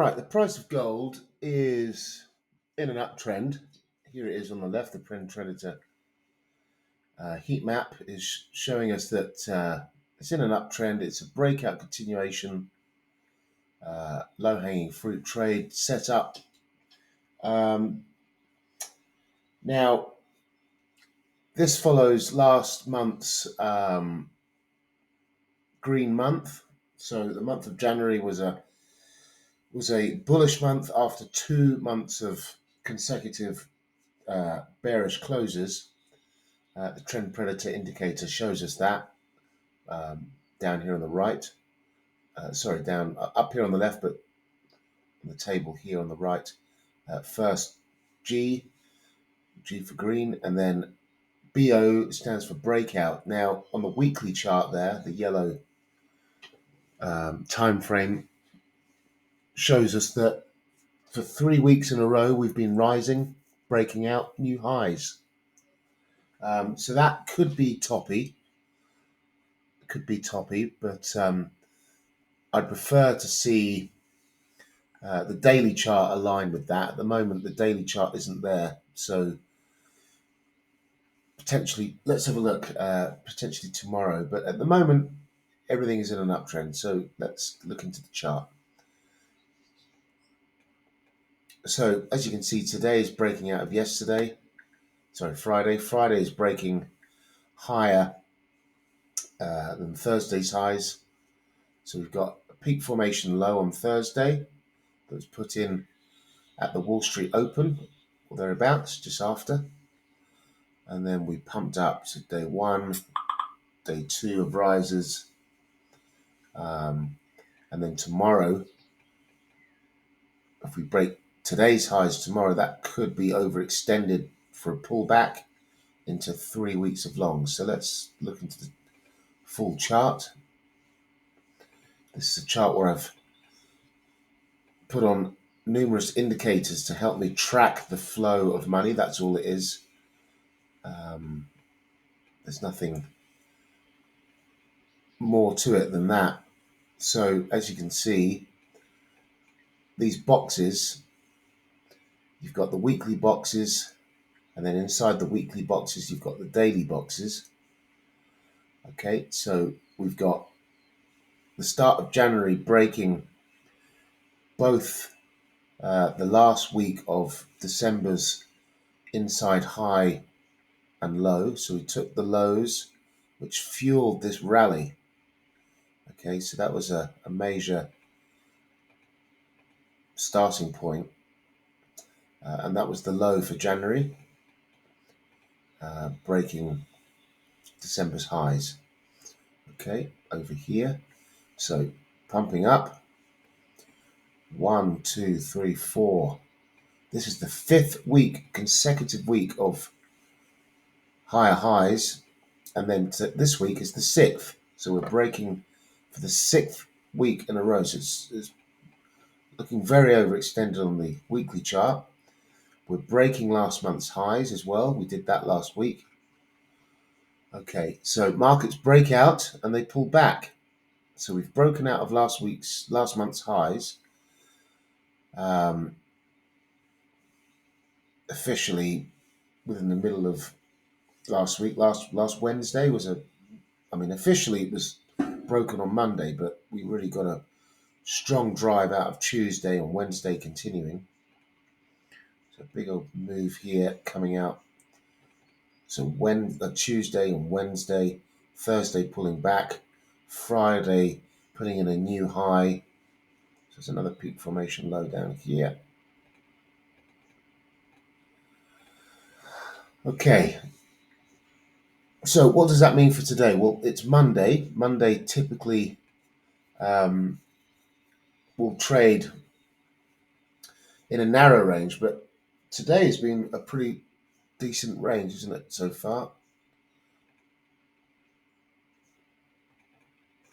Right, the price of gold is in an uptrend. Here it is on the left. The TrendPredator heat map is showing us that it's in an uptrend. It's a breakout continuation, low-hanging fruit trade set up. Um, Now, this follows last month's green month. So the month of January was a bullish month after 2 months of consecutive bearish closes. The trend predator indicator shows us that down here on the right. Down up here on the left, but on the table here on the right. First G for green, and then BO stands for breakout. Now on the weekly chart there, the yellow time frame shows us that for 3 weeks in a row we've been rising, breaking out new highs. So that could be toppy. But I'd prefer to see the daily chart align with that. At the moment, the daily chart isn't there, so potentially, let's have a look. Potentially tomorrow, but at the moment, everything is in an uptrend. So let's look into the chart. So as you can see, today is breaking out of yesterday. Sorry, Friday. Friday is breaking higher than Thursday's highs. So we've got a peak formation low on Thursday that was put in at the Wall Street Open or thereabouts, just after. And then we pumped up to day one, day two of rises. And then tomorrow, if we break today's highs tomorrow, that could be overextended for a pullback into 3 weeks of longs. So let's look into the full chart. This is a chart where I've put on numerous indicators to help me track the flow of money. That's all it is. There's nothing more to it than that. So as you can see, these boxes, you've got the weekly boxes, and then inside the weekly boxes, you've got the daily boxes. Okay, so we've got the start of January breaking both the last week of December's inside high and low. So we took the lows, which fueled this rally. Okay, so that was a major starting point. And that was the low for January, breaking December's highs. Okay, over here. So pumping up. 1, 2, 3, 4. This is the 5th week, consecutive week of higher highs. And then this week is the 6th. So we're breaking for the 6th week in a row. So it's looking very overextended on the weekly chart. We're breaking last month's highs as well. We did that last week. Okay, so markets break out and they pull back. So we've broken out of last month's highs. Officially within the middle of last week. Last Wednesday was officially it was broken on Monday, but we really got a strong drive out of Tuesday and Wednesday continuing. So a big old move here coming out. So Tuesday and Wednesday, Thursday pulling back, Friday putting in a new high. So there's another peak formation low down here. Okay. So what does that mean for today? Well, it's Monday. Monday typically will trade in a narrow range, but today has been a pretty decent range, isn't it, so far?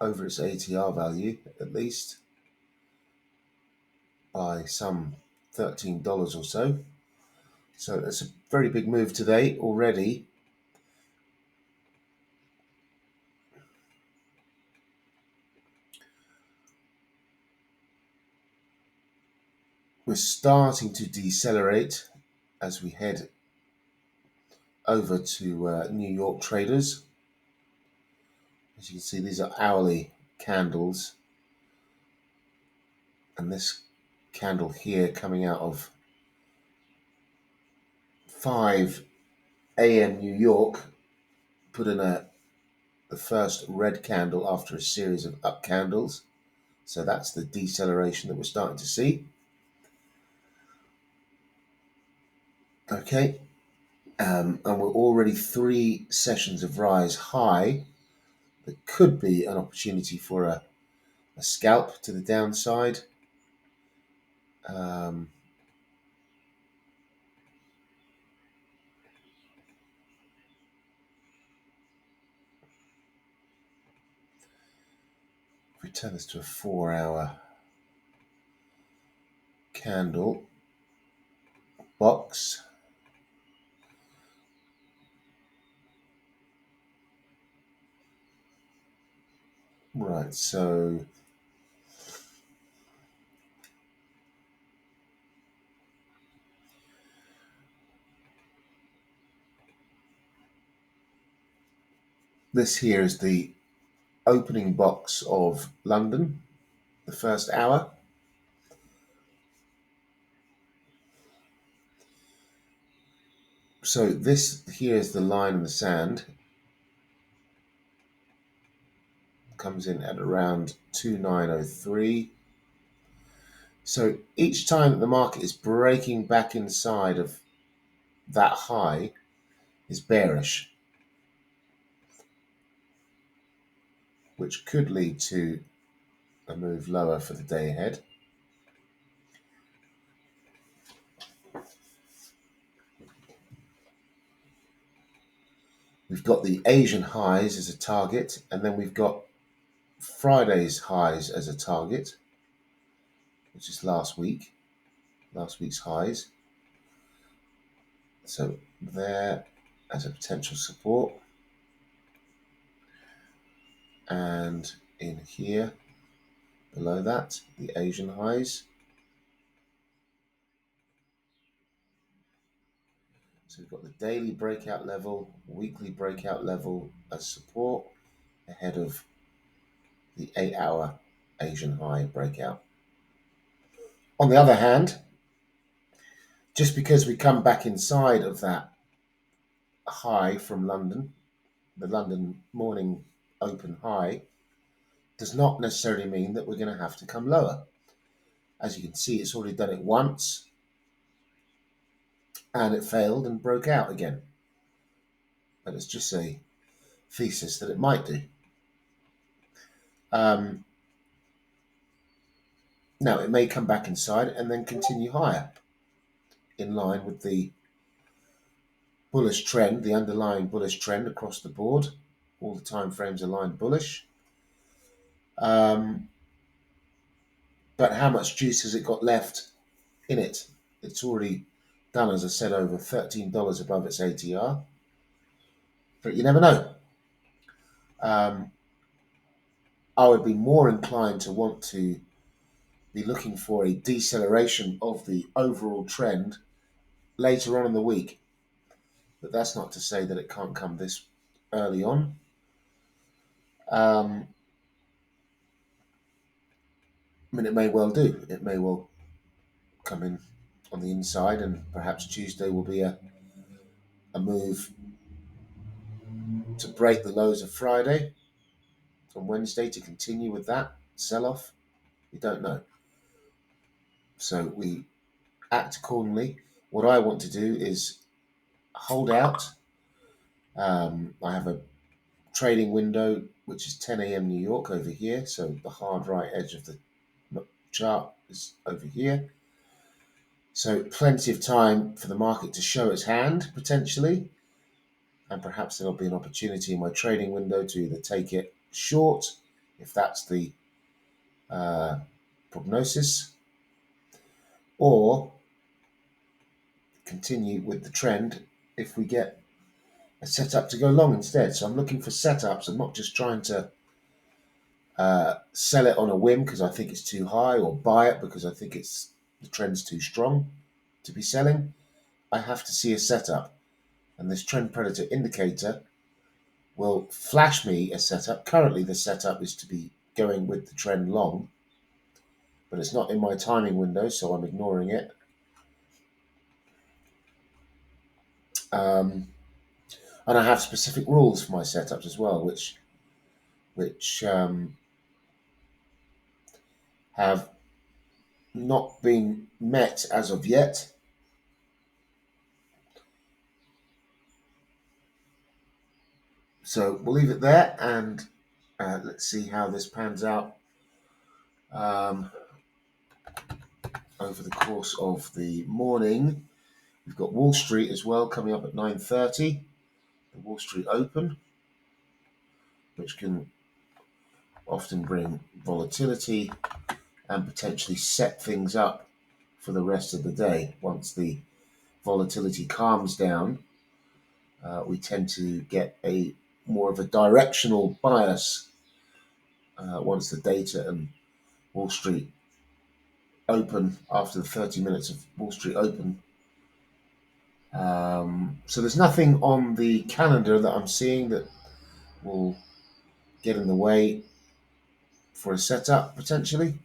Over its ATR value, at least, by some $13 or so. So it's a very big move today already. We're starting to decelerate as we head over to New York traders. As you can see, these are hourly candles, and this candle here coming out of 5 a.m. New York put in the first red candle after a series of up candles. So that's the deceleration that we're starting to see. Okay, and we're already 3 sessions of rise high. There could be an opportunity for a scalp to the downside. If we turn this to a 4-hour candle box, right, so this here is the opening box of London, the first hour. So this here is the line in the sand. Comes in at around 2903. So each time that the market is breaking back inside of that high is bearish, which could lead to a move lower for the day ahead. We've got the Asian highs as a target, and then we've got Friday's highs as a target, which is last week's highs. So there as a potential support. And in here, below that, the Asian highs. So we've got the daily breakout level, weekly breakout level as support ahead of the 8-hour Asian high breakout. On the other hand, just because we come back inside of that high from London, the London morning open high, does not necessarily mean that we're going to have to come lower. As you can see, it's already done it once, and it failed and broke out again. But it's just a thesis that it might do. Now, it may come back inside and then continue higher in line with the bullish trend, the underlying bullish trend across the board. All the time frames aligned bullish. But how much juice has it got left in it? It's already done, as I said, over $13 above its ATR. But you never know. I would be more inclined to want to be looking for a deceleration of the overall trend later on in the week. But that's not to say that it can't come this early on. I mean, it may well do. It may well come in on the inside, and perhaps Tuesday will be a move to break the lows of Friday, on Wednesday to continue with that sell-off. We don't know. So we act accordingly. What I want to do is hold out. I have a trading window which is 10 a.m. New York over here, so the hard right edge of the chart is over here. So plenty of time for the market to show its hand, potentially, and perhaps there'll be an opportunity in my trading window to either take it short, if that's the prognosis, or continue with the trend if we get a setup to go long instead. So I'm looking for setups. I'm not just trying to sell it on a whim because I think it's too high, or buy it because I think it's the trend's too strong to be selling, I have to see a setup. And this Trend Predator indicator will flash me a setup. Currently, the setup is to be going with the trend long, but it's not in my timing window, so I'm ignoring it. And I have specific rules for my setups as well, which have not been met as of yet. So we'll leave it there, and let's see how this pans out over the course of the morning. We've got Wall Street as well coming up at 9:30, the Wall Street Open, which can often bring volatility and potentially set things up for the rest of the day. Once the volatility calms down, we tend to get a more of a directional bias once the data and Wall Street Open, after the 30 minutes of Wall Street Open. So there's nothing on the calendar that I'm seeing that will get in the way for a setup potentially.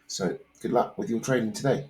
So good luck with your trading today.